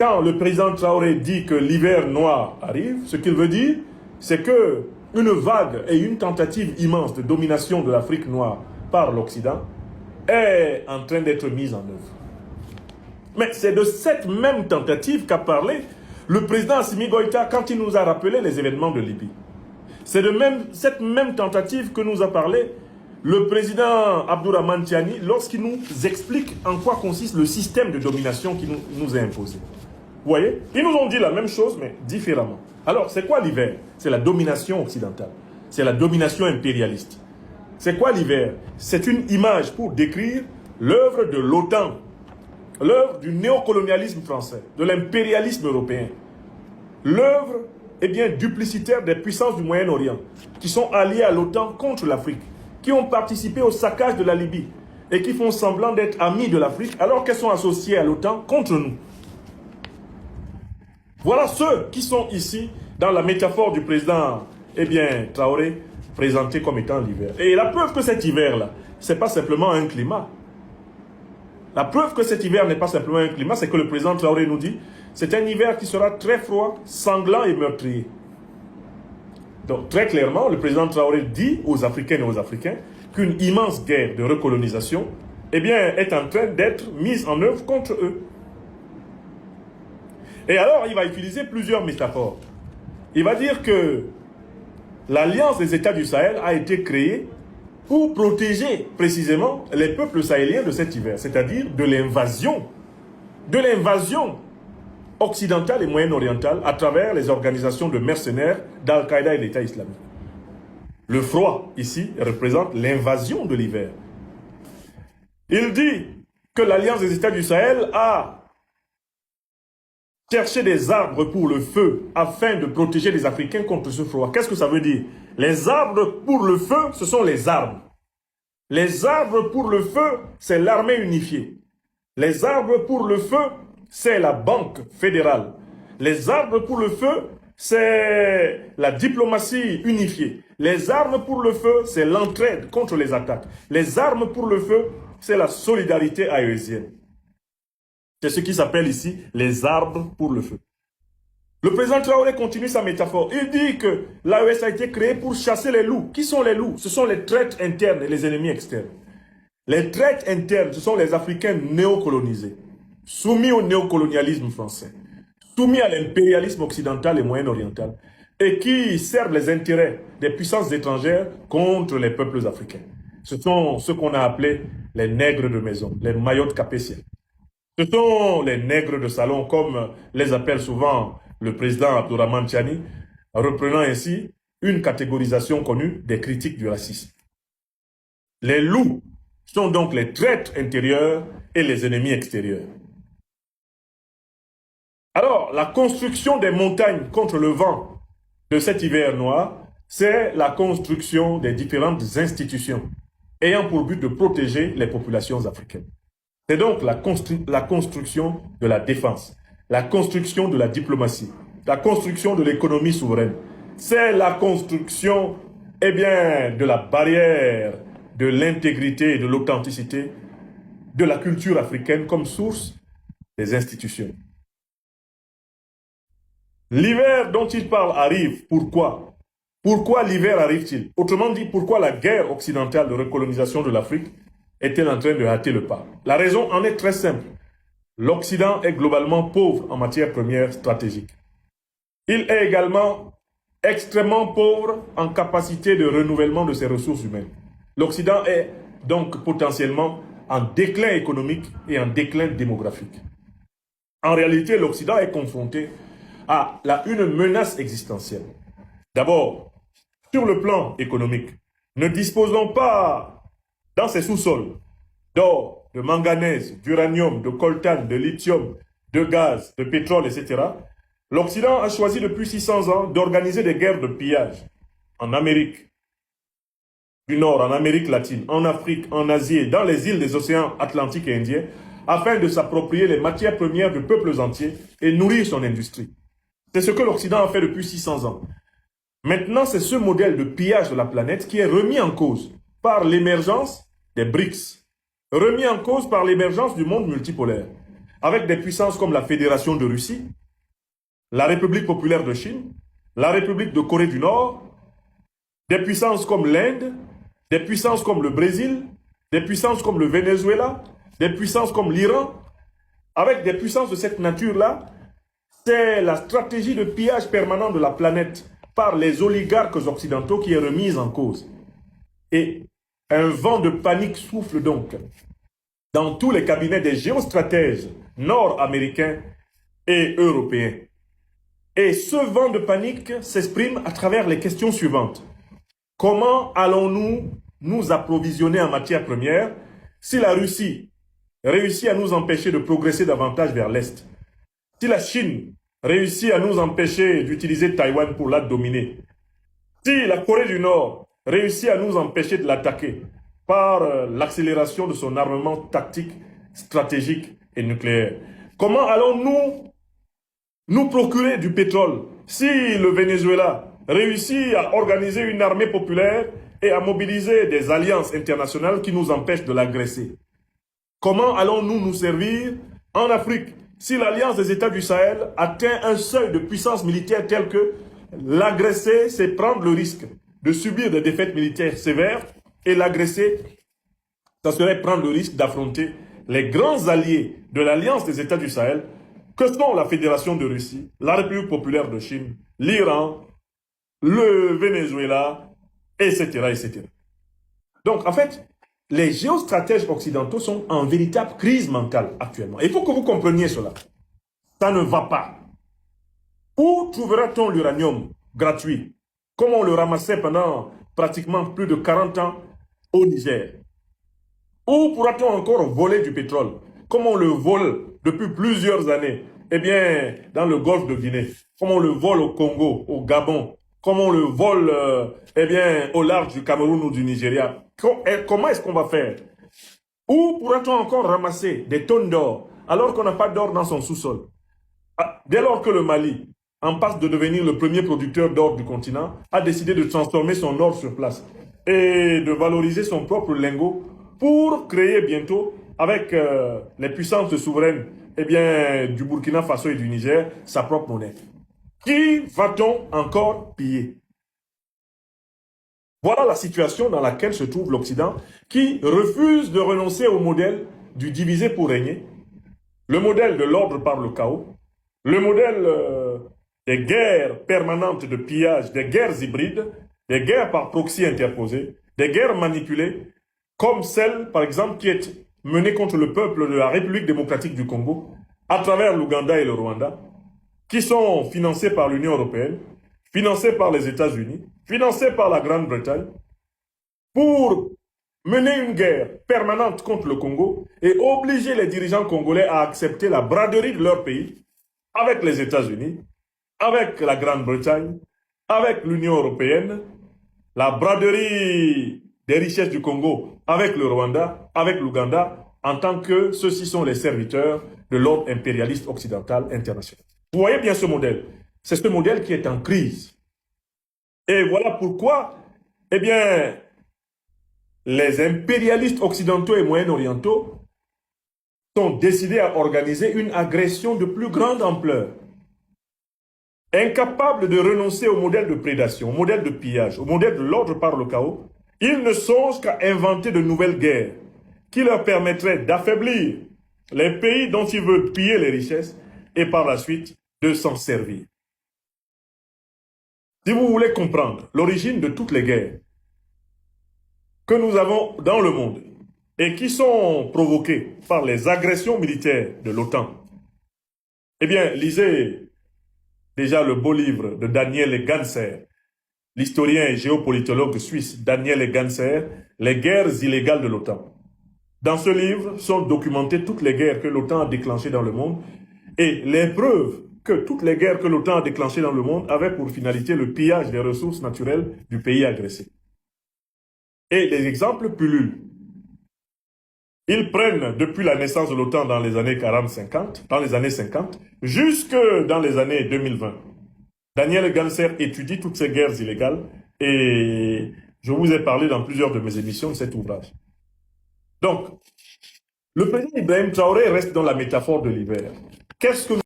Quand le président Traoré dit que l'hiver noir arrive, ce qu'il veut dire, c'est que une vague et une tentative immense de domination de l'Afrique noire par l'Occident est en train d'être mise en œuvre. Mais c'est de cette même tentative qu'a parlé le président Assimi Goïta quand il nous a rappelé les événements de Libye. C'est de cette même tentative que nous a parlé le président Abdourahmane Tiani lorsqu'il nous explique en quoi consiste le système de domination qui nous est imposé. Vous voyez? Ils nous ont dit la même chose, mais différemment. Alors, c'est quoi l'hiver? C'est la domination occidentale. C'est la domination impérialiste. C'est quoi l'hiver? C'est une image pour décrire l'œuvre de l'OTAN, l'œuvre du néocolonialisme français, de l'impérialisme européen, l'œuvre duplicitaire des puissances du Moyen-Orient qui sont alliées à l'OTAN contre l'Afrique, qui ont participé au saccage de la Libye et qui font semblant d'être amis de l'Afrique alors qu'elles sont associées à l'OTAN contre nous. Voilà ceux qui sont ici dans la métaphore du président Traoré, présenté comme étant l'hiver. Et la preuve que cet hiver-là, ce n'est pas simplement un climat. La preuve que cet hiver n'est pas simplement un climat, c'est que le président Traoré nous dit c'est un hiver qui sera très froid, sanglant et meurtrier. Donc très clairement, le président Traoré dit aux Africaines et aux Africains qu'une immense guerre de recolonisation est en train d'être mise en œuvre contre eux. Et alors, il va utiliser plusieurs métaphores. Il va dire que l'Alliance des États du Sahel a été créée pour protéger précisément les peuples sahéliens de cet hiver, c'est-à-dire de l'invasion occidentale et moyen-orientale à travers les organisations de mercenaires d'Al-Qaïda et l'État islamique. Le froid, ici, représente l'invasion de l'hiver. Il dit que l'Alliance des États du Sahel a cherché des arbres pour le feu afin de protéger les Africains contre ce froid. Qu'est-ce que ça veut dire? Les arbres pour le feu, ce sont les arbres. Les arbres pour le feu, c'est l'armée unifiée. Les arbres pour le feu, c'est la banque fédérale. Les arbres pour le feu, c'est la diplomatie unifiée. Les armes pour le feu, c'est l'entraide contre les attaques. Les armes pour le feu, c'est la solidarité aésienne. C'est ce qui s'appelle ici les arbres pour le feu. Le président Traoré continue sa métaphore. Il dit que l'AES a été créée pour chasser les loups. Qui sont les loups? Ce sont les traîtres internes et les ennemis externes. Les traîtres internes, ce sont les Africains néocolonisés, soumis au néocolonialisme français, soumis à l'impérialisme occidental et moyen-oriental, et qui servent les intérêts des puissances étrangères contre les peuples africains. Ce sont ceux qu'on a appelés les nègres de maison, les maillots capétiens. Ce sont les nègres de salon, comme les appelle souvent le président Abdourahmane Tiani, reprenant ainsi une catégorisation connue des critiques du racisme. Les loups sont donc les traîtres intérieurs et les ennemis extérieurs. Alors, la construction des montagnes contre le vent de cet hiver noir, c'est la construction des différentes institutions ayant pour but de protéger les populations africaines. C'est donc la construction de la défense, la construction de la diplomatie, la construction de l'économie souveraine. C'est la construction de la barrière, de l'intégrité et de l'authenticité de la culture africaine comme source des institutions. L'hiver dont il parle arrive. Pourquoi? Pourquoi l'hiver arrive-t-il? Autrement dit, pourquoi la guerre occidentale de recolonisation de l'Afrique est-elle en train de hâter le pas? La raison en est très simple. L'Occident est globalement pauvre en matières premières stratégiques. Il est également extrêmement pauvre en capacité de renouvellement de ses ressources humaines. L'Occident est donc potentiellement en déclin économique et en déclin démographique. En réalité, l'Occident est confronté à une menace existentielle. D'abord, sur le plan économique, ne disposons pas dans ses sous-sols d'or, de manganèse, d'uranium, de coltan, de lithium, de gaz, de pétrole, etc. L'Occident a choisi depuis 600 ans d'organiser des guerres de pillage en Amérique du Nord, en Amérique latine, en Afrique, en Asie et dans les îles des océans Atlantique et Indien, afin de s'approprier les matières premières de peuples entiers et nourrir son industrie. C'est ce que l'Occident a fait depuis 600 ans. Maintenant, c'est ce modèle de pillage de la planète qui est remis en cause par l'émergence des BRICS, remis en cause par l'émergence du monde multipolaire. avec des puissances comme la Fédération de Russie, la République populaire de Chine, la République de Corée du Nord, des puissances comme l'Inde, des puissances comme le Brésil, des puissances comme le Venezuela, des puissances comme l'Iran. Avec des puissances de cette nature-là, c'est la stratégie de pillage permanent de la planète par les oligarques occidentaux qui est remise en cause. Et un vent de panique souffle donc dans tous les cabinets des géostratèges nord-américains et européens. Et ce vent de panique s'exprime à travers les questions suivantes. Comment allons-nous nous approvisionner en matières premières si la Russie réussit à nous empêcher de progresser davantage vers l'Est? Si la Chine réussit à nous empêcher d'utiliser Taïwan pour la dominer? Si la Corée du Nord réussit à nous empêcher de l'attaquer par l'accélération de son armement tactique, stratégique et nucléaire? Comment allons-nous nous procurer du pétrole si le Venezuela réussit à organiser une armée populaire et à mobiliser des alliances internationales qui nous empêchent de l'agresser? Comment allons-nous nous servir en Afrique si l'Alliance des États du Sahel atteint un seuil de puissance militaire tel que l'agresser, c'est prendre le risque de subir des défaites militaires sévères, et l'agresser, ça serait prendre le risque d'affronter les grands alliés de l'Alliance des États du Sahel, que sont la Fédération de Russie, la République populaire de Chine, l'Iran, le Venezuela, etc., etc. Donc, en fait, les géostratèges occidentaux sont en véritable crise mentale actuellement. Il faut que vous compreniez cela. Ça ne va pas. Où trouvera-t-on l'uranium gratuit, comme on le ramassait pendant pratiquement plus de 40 ans au Niger? Où pourra-t-on encore voler du pétrole, comme on le vole depuis plusieurs années, eh bien, dans le golfe de Guinée, comme on le vole au Congo, au Gabon, comme on le vole, eh bien, au large du Cameroun ou du Nigeria? Comment est-ce qu'on va faire? Où pourra-t-on encore ramasser des tonnes d'or, alors qu'on n'a pas d'or dans son sous-sol? Dès lors que le Mali, en passe de devenir le premier producteur d'or du continent, a décidé de transformer son or sur place et de valoriser son propre lingot pour créer bientôt, avec les puissances souveraines, eh bien, du Burkina Faso et du Niger, sa propre monnaie. Qui va-t-on encore piller? Voilà la situation dans laquelle se trouve l'Occident, qui refuse de renoncer au modèle du diviser pour régner, le modèle de l'ordre par le chaos, le modèle des guerres permanentes de pillage, des guerres hybrides, des guerres par proxy interposés, des guerres manipulées, comme celle, par exemple, qui est menée contre le peuple de la République démocratique du Congo, à travers l'Ouganda et le Rwanda, qui sont financés par l'Union européenne, financés par les États-Unis, financés par la Grande-Bretagne, pour mener une guerre permanente contre le Congo et obliger les dirigeants congolais à accepter la braderie de leur pays avec les États-Unis, avec la Grande-Bretagne, avec l'Union européenne, la braderie des richesses du Congo avec le Rwanda, avec l'Ouganda, en tant que ceux-ci sont les serviteurs de l'ordre impérialiste occidental international. Vous voyez bien ce modèle. C'est ce modèle qui est en crise. Et voilà pourquoi, eh bien, les impérialistes occidentaux et moyen-orientaux sont décidés à organiser une agression de plus grande ampleur. Incapables de renoncer au modèle de prédation, au modèle de pillage, au modèle de l'ordre par le chaos, ils ne songent qu'à inventer de nouvelles guerres qui leur permettraient d'affaiblir les pays dont ils veulent piller les richesses et par la suite de s'en servir. Si vous voulez comprendre l'origine de toutes les guerres que nous avons dans le monde et qui sont provoquées par les agressions militaires de l'OTAN, eh bien, lisez déjà le beau livre de Daniel Ganser, l'historien et géopolitologue suisse Daniel Ganser, Les guerres illégales de l'OTAN. Dans ce livre sont documentées toutes les guerres que l'OTAN a déclenchées dans le monde et les preuves que toutes les guerres que l'OTAN a déclenchées dans le monde avaient pour finalité le pillage des ressources naturelles du pays agressé. Et les exemples pullulent. Ils prennent depuis la naissance de l'OTAN dans les années 40-50, dans les années 50, jusque dans les années 2020. Daniel Ganser étudie toutes ces guerres illégales et je vous ai parlé dans plusieurs de mes émissions de cet ouvrage. Donc, Le président Ibrahim Traoré reste dans la métaphore de l'hiver. Qu'est-ce que